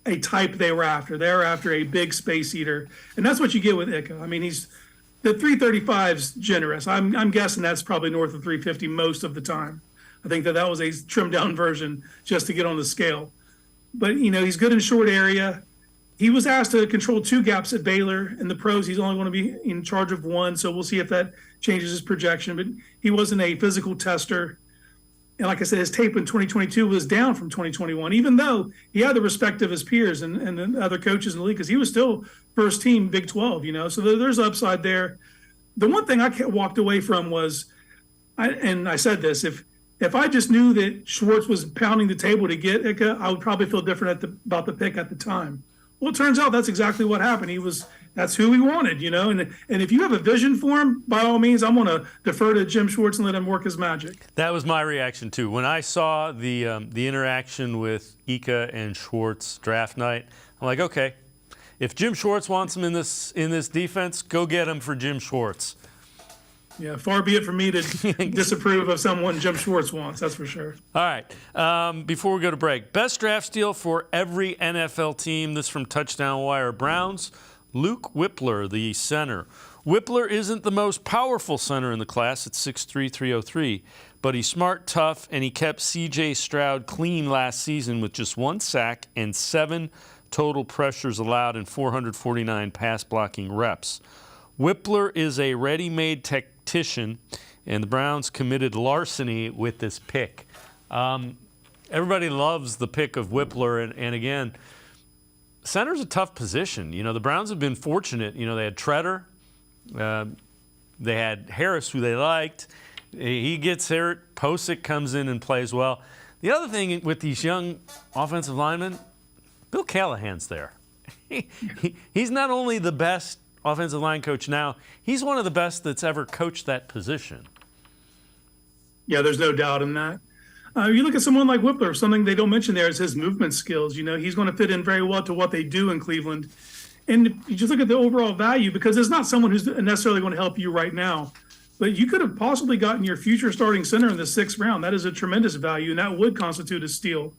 a type they were after. They were after a big space eater. And that's what you get with Ika. The 335's generous. I'm guessing that's probably north of 350 most of the time. I think that was a trimmed down version just to get on the scale. But, he's good in short area. He was asked to control 2 gaps at Baylor. In the pros, he's only going to be in charge of 1, so we'll see if that changes his projection. But he wasn't a physical tester. And like I said, his tape in 2022 was down from 2021, even though he had the respect of his peers and the other coaches in the league, because he was still first team Big 12, So there's upside there. The one thing I walked away from was, I said this, if I just knew that Schwartz was pounding the table to get Ika, I would probably feel different about the pick at the time. Well, it turns out that's exactly what happened. That's who he wanted, And if you have a vision for him, by all means, I'm going to defer to Jim Schwartz and let him work his magic. That was my reaction too. When I saw the interaction with Ika and Schwartz draft night, I'm like, okay, if Jim Schwartz wants him in this defense, go get him for Jim Schwartz. Yeah, far be it from me to disapprove of someone Jim Schwartz wants, that's for sure. All right, before we go to break, best draft steal for every NFL team. This from Touchdown Wire. Browns, Luke Whippler, the center. Whippler isn't the most powerful center in the class at 6'3", 303, but he's smart, tough, and he kept C.J. Stroud clean last season with just 1 sack and 7 total pressures allowed in 449 pass blocking reps. Whippler is a ready-made tactician, and the Browns committed larceny with this pick. Everybody loves the pick of Whippler, and again, center's a tough position. The Browns have been fortunate. They had Treader, they had Harris, who they liked. He gets hurt. Posick comes in and plays well. The other thing with these young offensive linemen, Bill Callahan's there. He's not only the best offensive line coach now, he's one of the best that's ever coached that position. Yeah, there's no doubt in that. You look at someone like Whippler, something they don't mention there is his movement skills. He's going to fit in very well to what they do in Cleveland. And you just look at the overall value, because there's not someone who's necessarily going to help you right now. But you could have possibly gotten your future starting center in the 6th round. That is a tremendous value, and that would constitute a steal.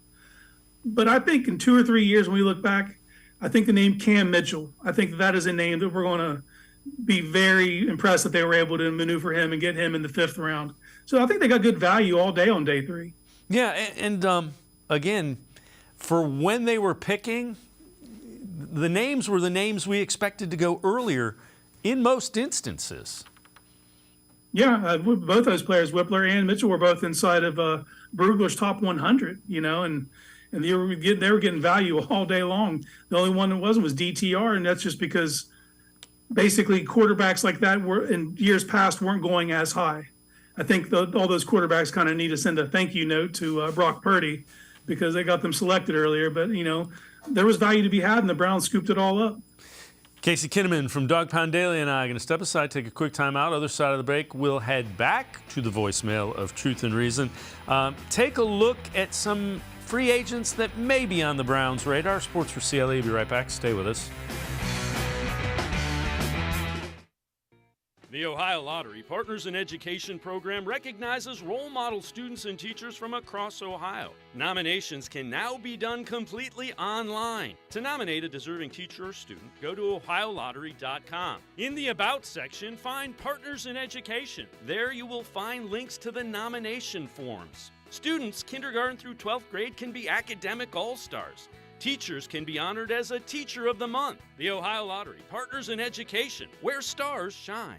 But I think in 2 or 3 years, when we look back, I think the name Cam Mitchell, I think that is a name that we're going to be very impressed that they were able to maneuver him and get him in the 5th round. So I think they got good value all day on day 3. Yeah, and again, for when they were picking, the names were the names we expected to go earlier in most instances. Yeah, both those players, Whippler and Mitchell, were both inside of Brugler's top 100, and they were getting value all day long. The only one that wasn't was DTR, and that's just because basically quarterbacks like that were in years past weren't going as high. I think all those quarterbacks kind of need to send a thank you note to Brock Purdy because they got them selected earlier. But, there was value to be had, and the Browns scooped it all up. Casey Kinnamon from Dawg Pound Daily and I are going to step aside, take a quick time out. Other side of the break, we'll head back to the voicemail of Truth and Reason. Take a look at some free agents that may be on the Browns' radar. Sports for CLE. Be right back. Stay with us. The Ohio Lottery Partners in Education program recognizes role model students and teachers from across Ohio. Nominations can now be done completely online. To nominate a deserving teacher or student, go to ohiolottery.com. In the About section, find Partners in Education. There you will find links to the nomination forms. Students kindergarten through 12th grade can be academic all-stars. Teachers can be honored as a Teacher of the Month. The Ohio Lottery Partners in Education, where stars shine.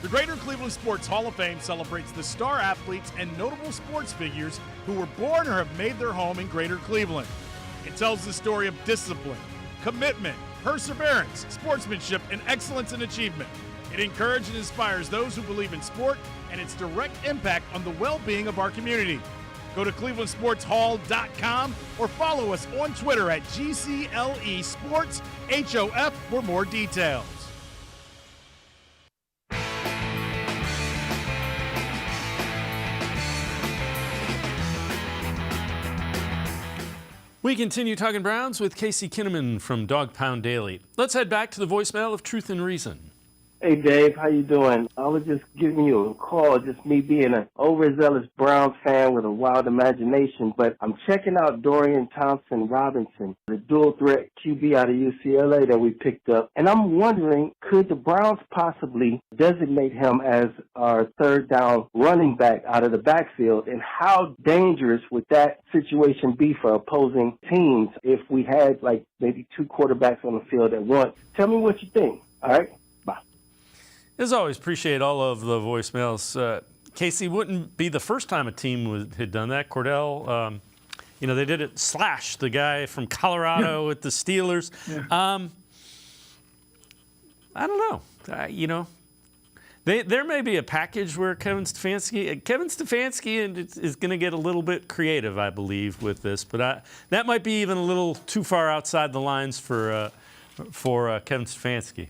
The Greater Cleveland Sports Hall of Fame celebrates the star athletes and notable sports figures who were born or have made their home in Greater Cleveland. It tells the story of discipline, commitment, perseverance, sportsmanship, and excellence in achievement. It encourages and inspires those who believe in sport and its direct impact on the well-being of our community. Go to clevelandsportshall.com or follow us on Twitter at GCLE Sports HOF for more details. We continue talking Browns with Casey Kinnamon from Dawg Pound Daily. Let's head back to the voicemail of Truth and Reason. Hey, Dave, how you doing? I was just giving you a call, just me being an overzealous Browns fan with a wild imagination, but I'm checking out Dorian Thompson-Robinson, the dual-threat QB out of UCLA that we picked up, and I'm wondering, could the Browns possibly designate him as our third-down running back out of the backfield, and how dangerous would that situation be for opposing teams if we had, like, maybe 2 quarterbacks on the field at once? Tell me what you think, all right? As always, appreciate all of the voicemails. Casey, wouldn't be the first time a team had done that. Cordell, they did it. Slash, the guy from Colorado with the Steelers. Yeah. I don't know. There may be a package where Kevin Stefanski is going to get a little bit creative, I believe, with this. But that might be even a little too far outside the lines for Kevin Stefanski.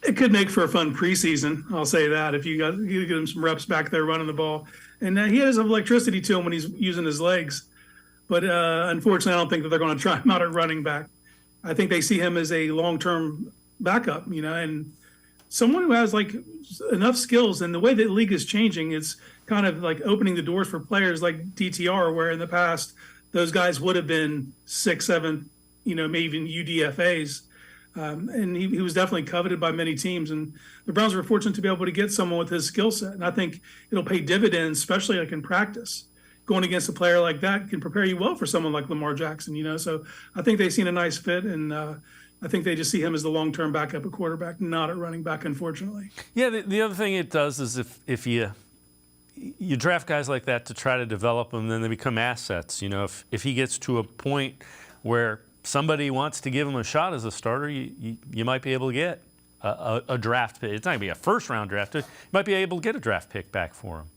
It could make for a fun preseason, I'll say that, if you give him some reps back there running the ball. And he has some electricity to him when he's using his legs. But unfortunately, I don't think that they're going to try him out at running back. I think they see him as a long-term backup, and someone who has, like, enough skills. And the way that the league is changing, it's kind of like opening the doors for players like DTR, where in the past those guys would have been 6th, 7th, maybe even UDFAs. And he was definitely coveted by many teams, and the Browns were fortunate to be able to get someone with his skill set. And I think it'll pay dividends, especially like in practice. Going against a player like that can prepare you well for someone like Lamar Jackson, So I think they've seen a nice fit, and I think they just see him as the long-term backup at quarterback, not at running back, unfortunately. Yeah, the other thing it does is if you draft guys like that to try to develop them, then they become assets. If he gets to a point where somebody wants to give him a shot as a starter, you might be able to get a draft pick. It's not going to be a first-round draft pick. You might be able to get a draft pick back for him.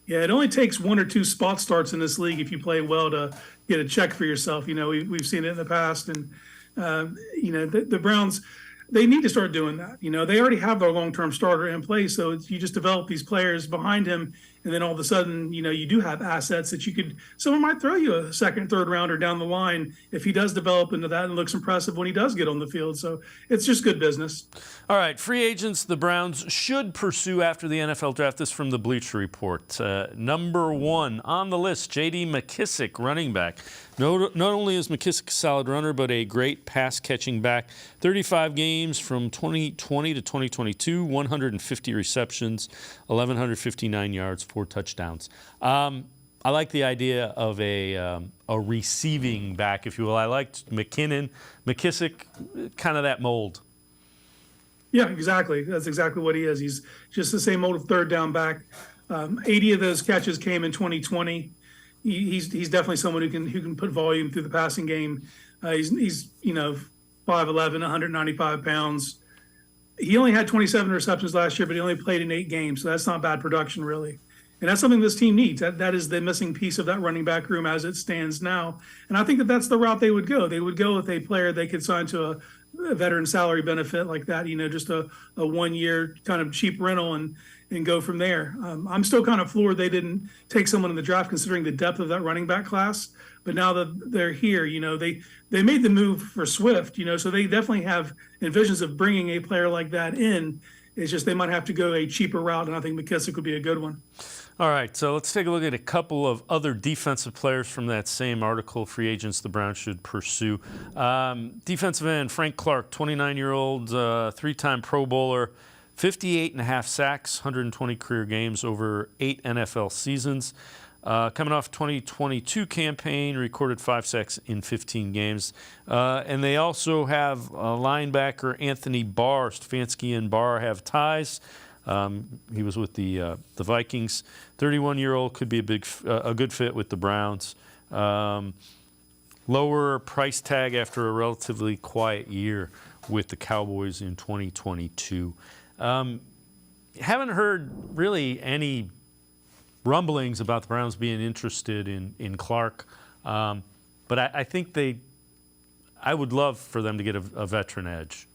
Yeah, it only takes 1 or 2 spot starts in this league if you play well to get a check for yourself. We've seen it in the past. And, the Browns, they need to start doing that. They already have their long-term starter in place, so you just develop these players behind him And then all of a sudden, you do have assets that someone might throw you a second, third rounder down the line if he does develop into that and looks impressive when he does get on the field. So it's just good business. All right, free agents the Browns should pursue after the NFL draft. This from the Bleacher Report. Number 1 on the list, J.D. McKissic, running back. Not only is McKissic a solid runner, but a great pass-catching back. 35 games from 2020 to 2022, 150 receptions, 1,159 yards, 4 touchdowns. I like the idea of a receiving back, if you will. I liked McKissic, kind of that mold. Yeah, exactly. That's exactly what he is. He's just the same old third down back. 80 of those catches came in 2020. He's definitely someone who can put volume through the passing game. He's 5'11", 195 pounds. He only had 27 receptions last year, but he only played in 8 games, so that's not bad production really. And that's something this team needs. That is the missing piece of that running back room as it stands now. And I think that's the route they would go. They would go with a player they could sign to a veteran salary benefit like that, just a 1-year kind of cheap rental and go from there. I'm still kind of floored they didn't take someone in the draft considering the depth of that running back class. But now that they're here, they made the move for Swift, so they definitely have envisions of bringing a player like that in. It's just they might have to go a cheaper route, and I think McKissic would be a good one. All right, so let's take a look at a couple of other defensive players from that same article, free agents the Browns should pursue. Defensive end, Frank Clark, 29-year-old, 3-time Pro Bowler, 58.5 sacks, 120 career games over 8 NFL seasons. Coming off 2022 campaign, recorded 5 sacks in 15 games. And they also have linebacker Anthony Barr. Stefanski and Barr have ties. He was with the Vikings. 31-year-old could be a good fit with the Browns. Lower price tag after a relatively quiet year with the Cowboys in 2022. Haven't heard really any rumblings about the Browns being interested in Clark, but I think I would love for them to get a veteran edge.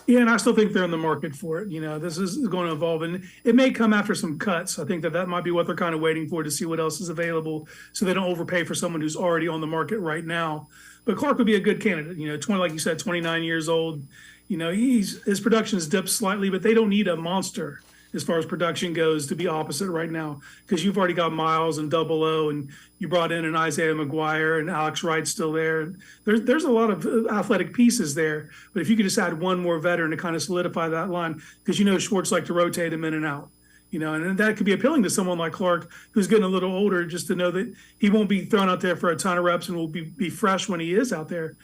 Yeah, and I still think they're in the market for it. This is going to evolve, and it may come after some cuts. I think that might be what they're kind of waiting for to see what else is available so they don't overpay for someone who's already on the market right now. But Clark would be a good candidate. like you said, 29 years old. His production has dipped slightly, but they don't need a monster as far as production goes to be opposite right now because you've already got Miles and Double O, and you brought in an Isaiah McGuire and Alex Wright's still there. There's a lot of athletic pieces there, but if you could just add one more veteran to kind of solidify that line, because Schwartz like to rotate him in and out. And that could be appealing to someone like Clark, who's getting a little older, just to know that he won't be thrown out there for a ton of reps and will be fresh when he is out there.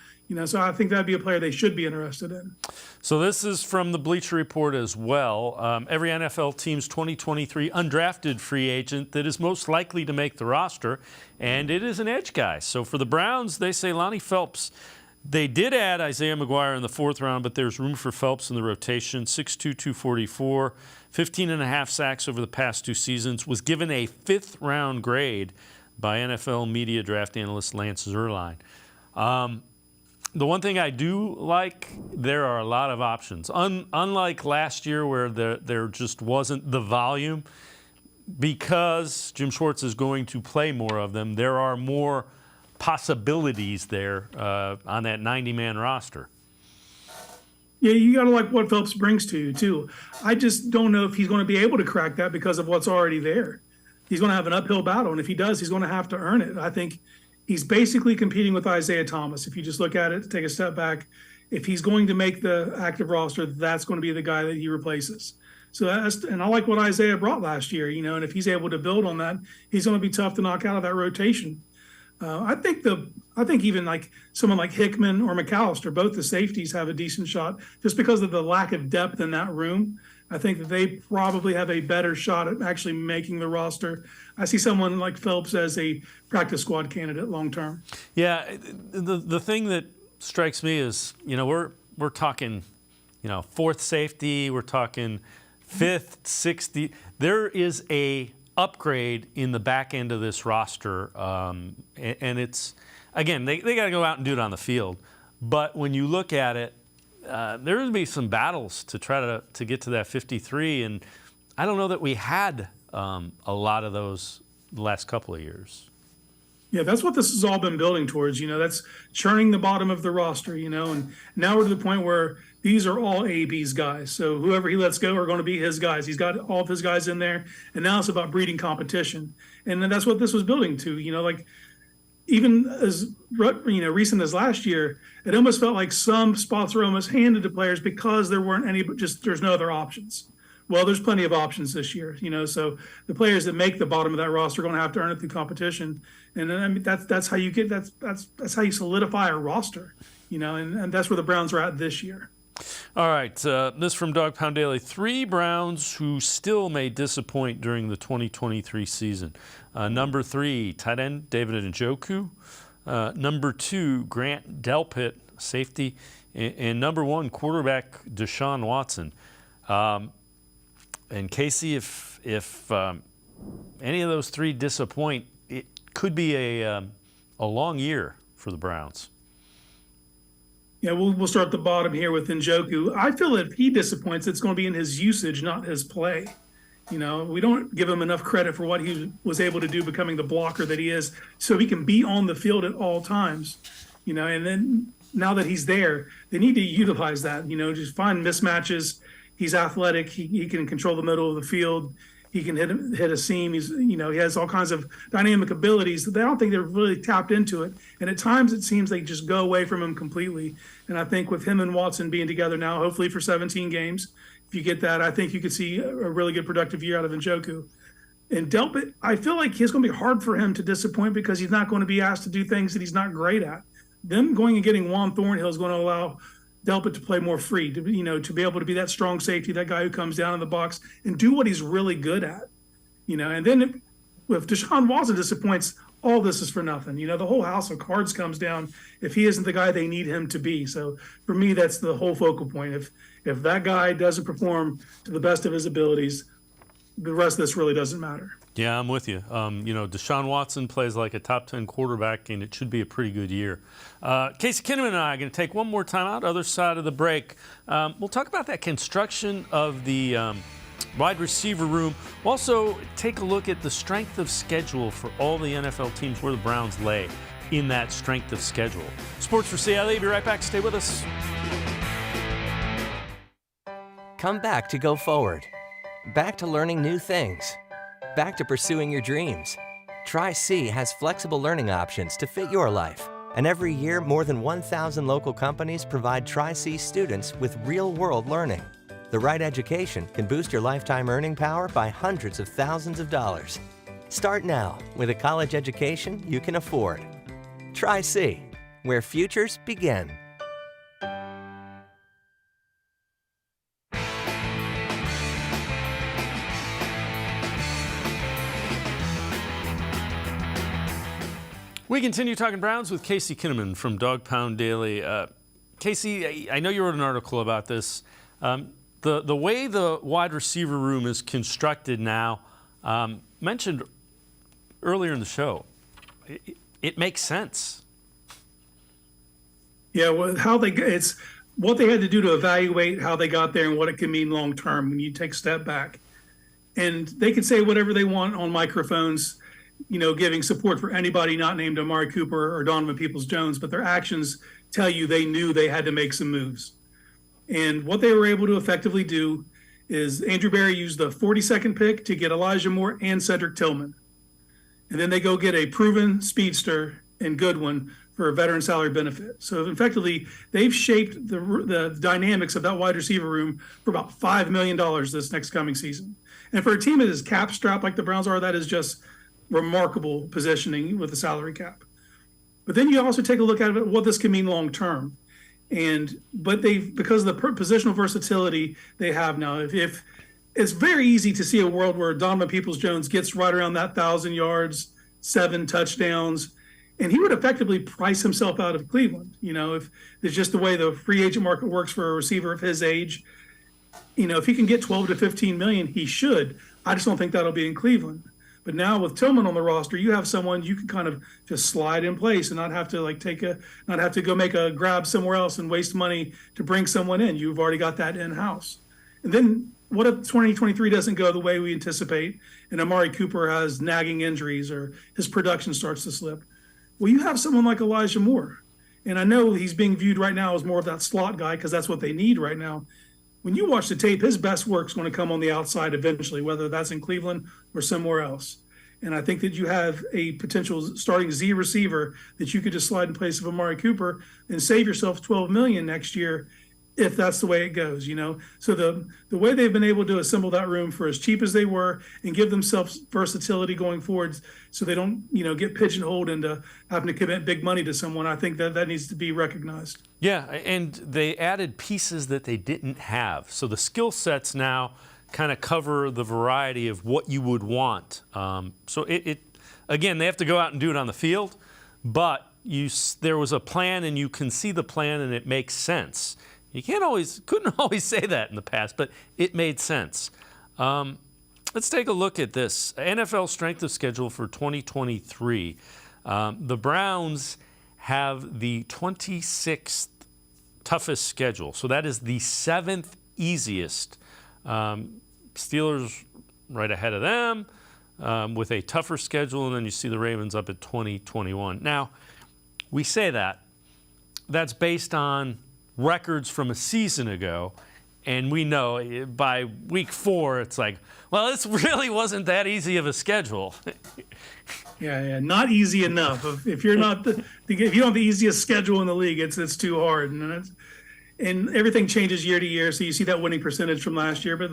So I think that'd be a player they should be interested in. So this is from the Bleacher Report as well. Every NFL team's 2023 undrafted free agent that is most likely to make the roster, and it is an edge guy. So for the Browns, they say Lonnie Phelps. They did add Isaiah McGuire in the 4th round, but there's room for Phelps in the rotation. 6'2", 244, 15.5 sacks over the past 2 seasons, was given a 5th-round grade by NFL media draft analyst Lance Zierlein. The one thing I do like, there are a lot of options. Unlike last year where there just wasn't the volume, because Jim Schwartz is going to play more of them, there are more possibilities there on that 90-man roster. Yeah, you got to like what Phelps brings to you, too. I just don't know if he's going to be able to crack that because of what's already there. He's going to have an uphill battle, and if he does, he's going to have to earn it. I think he's basically competing with Isaiah Thomas. If you just look at it, take a step back, if he's going to make the active roster, that's going to be the guy that he replaces. And I like what Isaiah brought last year, and if he's able to build on that, he's going to be tough to knock out of that rotation. I think even like someone like Hickman or McAllister, both the safeties have a decent shot just because of the lack of depth in that room. I think that they probably have a better shot at actually making the roster. I see someone like Phelps as a practice squad candidate long term. Yeah, the thing that strikes me is, we're talking, 4th safety, we're talking 5th, 6th. There is a upgrade in the back end of this roster, and it's, again, they got to go out and do it on the field. But when you look at it, there will be some battles to try to get to that 53, and I don't know that we had a lot of those last couple of years. Yeah, that's what this has all been building towards. That's churning the bottom of the roster, and now we're to the point where these are all AB's guys. So whoever he lets go are going to be his guys. He's got all of his guys in there, and now it's about breeding competition. And then that's what this was building to, like even as, recent as last year, it almost felt like some spots were almost handed to players because there weren't any, but there's no other options. Well, there's plenty of options this year, so the players that make the bottom of that roster are going to have to earn it through competition, and I mean that's how you get that's how you solidify a roster, and that's where the Browns are at this year. All right, this from Dog Pound Daily: 3 Browns who still may disappoint during the 2023 season. Number 3, tight end David Njoku. Number 2, Grant Delpit, safety, and number 1, quarterback Deshuan Watson. And Casey, if any of those 3 disappoint, it could be a long year for the Browns. Yeah, we'll start at the bottom here with Njoku. I feel that if he disappoints, it's going to be in his usage, not his play. We don't give him enough credit for what he was able to do becoming the blocker that he is, so he can be on the field at all times. And then now that he's there, they need to utilize that, just find mismatches. He's athletic. He can control the middle of the field. He can hit a seam. He has all kinds of dynamic abilities that I don't think they're really tapped into it. And at times it seems they just go away from him completely. And I think with him and Watson being together now, hopefully for 17 games, if you get that, I think you could see a really good productive year out of Njoku. And Delpit, I feel like it's going to be hard for him to disappoint because he's not going to be asked to do things that he's not great at. Them going and getting Juan Thornhill is going to allow Delpit to play more free, to be able to be that strong safety, that guy who comes down in the box and do what he's really good at, And then if Deshaun Watson disappoints, all this is for nothing. The whole house of cards comes down if he isn't the guy they need him to be. So for me, that's the whole focal point. If that guy doesn't perform to the best of his abilities, the rest of this really doesn't matter. Yeah, I'm with you. Deshaun Watson plays like a top 10 quarterback, and it should be a pretty good year. Casey Kinnamon and I are going to take one more time out, other side of the break. We'll talk about that construction of the wide receiver room. We'll also take a look at the strength of schedule for all the NFL teams, where the Browns lay in that strength of schedule. Sports4CLE, be right back. Stay with us. Come back to go forward. Back to learning new things. Back to pursuing your dreams. Tri-C has flexible learning options to fit your life. And every year, more than 1,000 local companies provide Tri-C students with real-world learning. The right education can boost your lifetime earning power by hundreds of thousands of dollars. Start now with a college education you can afford. Tri-C, where futures begin. We continue talking Browns with Casey Kinnamon from Dog Pound Daily. Casey, I know you wrote an article about this. The way the wide receiver room is constructed now, mentioned earlier in the show, it makes sense. Yeah, well, it's what they had to do to evaluate how they got there and what it can mean long term when you take a step back. And they can say whatever they want on microphones, giving support for anybody not named Amari Cooper or Donovan Peoples-Jones, but their actions tell you they knew they had to make some moves. And what they were able to effectively do is Andrew Berry used the 42nd pick to get Elijah Moore and Cedric Tillman. And then they go get a proven speedster in Goodwin for a veteran salary benefit. So effectively, they've shaped the dynamics of that wide receiver room for about $5 million this next coming season. And for a team that is cap strapped like the Browns are, that is just remarkable positioning with the salary cap. But then you also take a look at what this can mean long term. But because of the positional versatility they have now, if it's very easy to see a world where Donovan Peoples-Jones gets right around that 1,000 yards, 7 touchdowns, and he would effectively price himself out of Cleveland. If it's just the way the free agent market works for a receiver of his age, if he can get 12 to 15 million, he should. I just don't think that'll be in Cleveland. But now with Tillman on the roster, you have someone you can kind of just slide in place and not have to not have to go make a grab somewhere else and waste money to bring someone in. You've already got that in-house. And then what if 2023 doesn't go the way we anticipate and Amari Cooper has nagging injuries or his production starts to slip? Well, you have someone like Elijah Moore. And I know he's being viewed right now as more of that slot guy because that's what they need right now. When you watch the tape, his best work's going to come on the outside eventually, whether that's in Cleveland or somewhere else. And I think that you have a potential starting Z receiver that you could just slide in place of Amari Cooper and save yourself $12 million next year if that's the way it goes, you know. So the way they've been able to assemble that room for as cheap as they were and give themselves versatility going forward so they don't, you know, get pigeonholed into having to commit big money to someone, I think that needs to be recognized. Yeah, and they added pieces that they didn't have. So the skill sets now kind of cover the variety of what you would want. So it again, they have to go out and do it on the field, but there was a plan and you can see the plan and it makes sense. You couldn't always say that in the past, but it made sense. Let's take a look at this NFL strength of schedule for 2023. The Browns have the 26th toughest schedule, so that is the 7th easiest. Steelers right ahead of them with a tougher schedule, and then you see the Ravens up at 20-21. Now, we say that's based on records from a season ago, and we know by week 4 it's like, well, this really wasn't that easy of a schedule. Yeah, not easy enough. If you're not if you don't have the easiest schedule in the league, it's too hard, and everything changes year to year. So you see that winning percentage from last year, but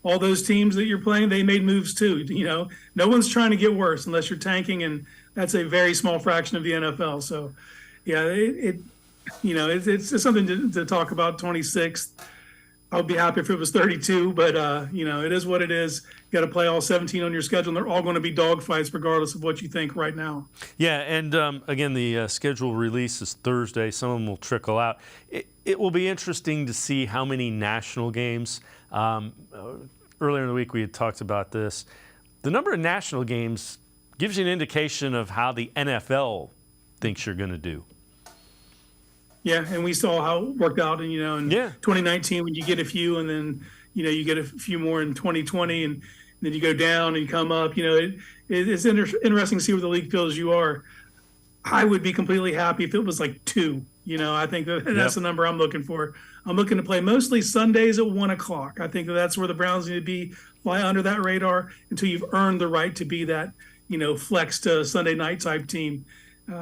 all those teams that you're playing, they made moves too. You know, no one's trying to get worse unless you're tanking, and that's a very small fraction of the NFL. So, yeah, it's something to talk about. 26th. I would be happy if it was 32, but it is what it is. You got to play all 17 on your schedule, and they're all going to be dogfights regardless of what you think right now. Yeah, and again, the schedule release is Thursday. Some of them will trickle out. It will be interesting to see how many national games. Earlier in the week, we had talked about this. The number of national games gives you an indication of how the NFL thinks you're going to do. Yeah, and we saw how it worked out, and in 2019 when you get a few, and then you get a few more in 2020, and then you go down and you come up. It's interesting to see where the league feels you are. I would be completely happy if it was like 2. I think that's the number I'm looking for. I'm looking to play mostly Sundays at 1:00. I think that's where the Browns need to be, fly under that radar until you've earned the right to be that flex to Sunday night type team.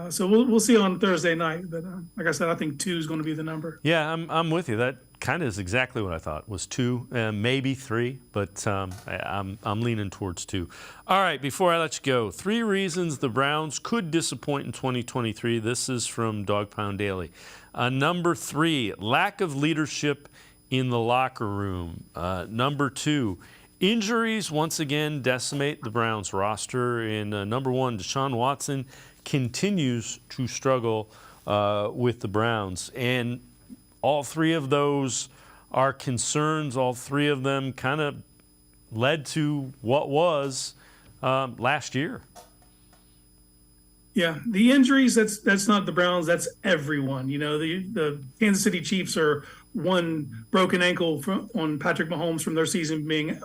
So we'll see on Thursday night, but like I said, I think 2 is going to be the number. Yeah, I'm with you. That kind of is exactly what I thought. Was 2, maybe 3, but I'm leaning towards 2. All right, before I let you go, 3 reasons the Browns could disappoint in 2023. This is from Dog Pound Daily. Number 3, lack of leadership in the locker room. Number 2, injuries once again decimate the Browns roster. And number 1, Deshuan Watson continues to struggle with the Browns. And all 3 of those are concerns. All 3 of them kind of led to what was last year. Yeah, the injuries, that's not the Browns, that's everyone. The Kansas City Chiefs are one broken ankle on Patrick Mahomes from their season being,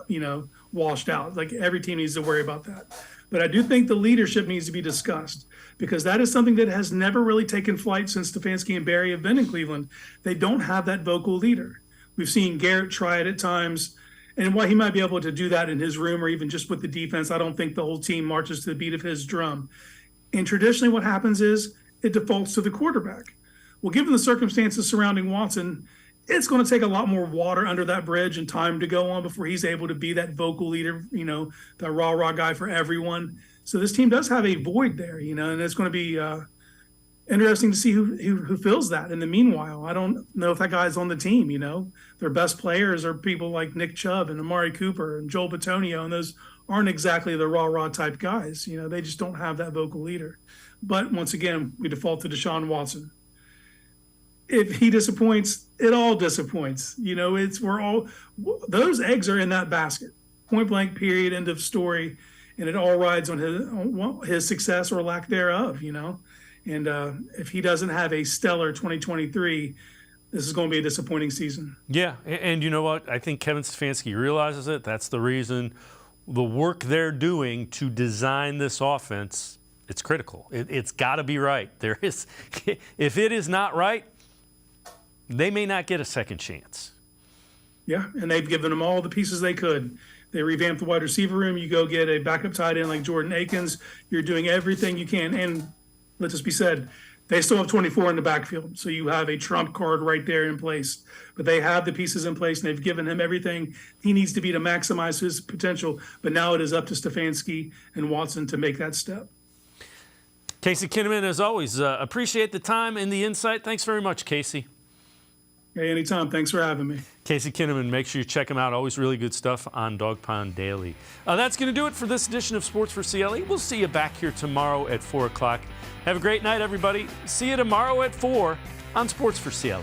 washed out. Like every team needs to worry about that. But I do think the leadership needs to be discussed because that is something that has never really taken flight since Stefanski and Barry have been in Cleveland. They don't have that vocal leader. We've seen Garrett try it at times, and while he might be able to do that in his room or even just with the defense, I don't think the whole team marches to the beat of his drum. And traditionally what happens is it defaults to the quarterback. Well, given the circumstances surrounding Watson, it's going to take a lot more water under that bridge and time to go on before he's able to be that vocal leader, the rah-rah guy for everyone. So this team does have a void there, and it's going to be interesting to see who fills that. In the meanwhile, I don't know if that guy's on the team, Their best players are people like Nick Chubb and Amari Cooper and Joel Bitonio, and those aren't exactly the rah-rah type guys. They just don't have that vocal leader. But once again, we default to Deshaun Watson. If he disappoints, it all disappoints. Those eggs are in that basket. Point blank, period, end of story. And it all rides on his success or lack thereof, And if he doesn't have a stellar 2023, this is going to be a disappointing season. Yeah, and you know what? I think Kevin Stefanski realizes it. That's the reason the work they're doing to design this offense, it's critical. It's got to be right. If it is not right, they may not get a second chance. Yeah, and they've given them all the pieces they could. They revamped the wide receiver room. You go get a backup tight end like Jordan Akins. You're doing everything you can. And let this be said, they still have 24 in the backfield. So you have a trump card right there in place. But they have the pieces in place, and they've given him everything he needs to be to maximize his potential. But now it is up to Stefanski and Watson to make that step. Casey Kinnamon, as always, appreciate the time and the insight. Thanks very much, Casey. Hey, anytime. Thanks for having me. Casey Kinnamon, make sure you check him out. Always really good stuff on Dog Pound Daily. That's going to do it for this edition of Sports for CLE. We'll see you back here tomorrow at 4 o'clock. Have a great night, everybody. See you tomorrow at 4 on Sports for CLE.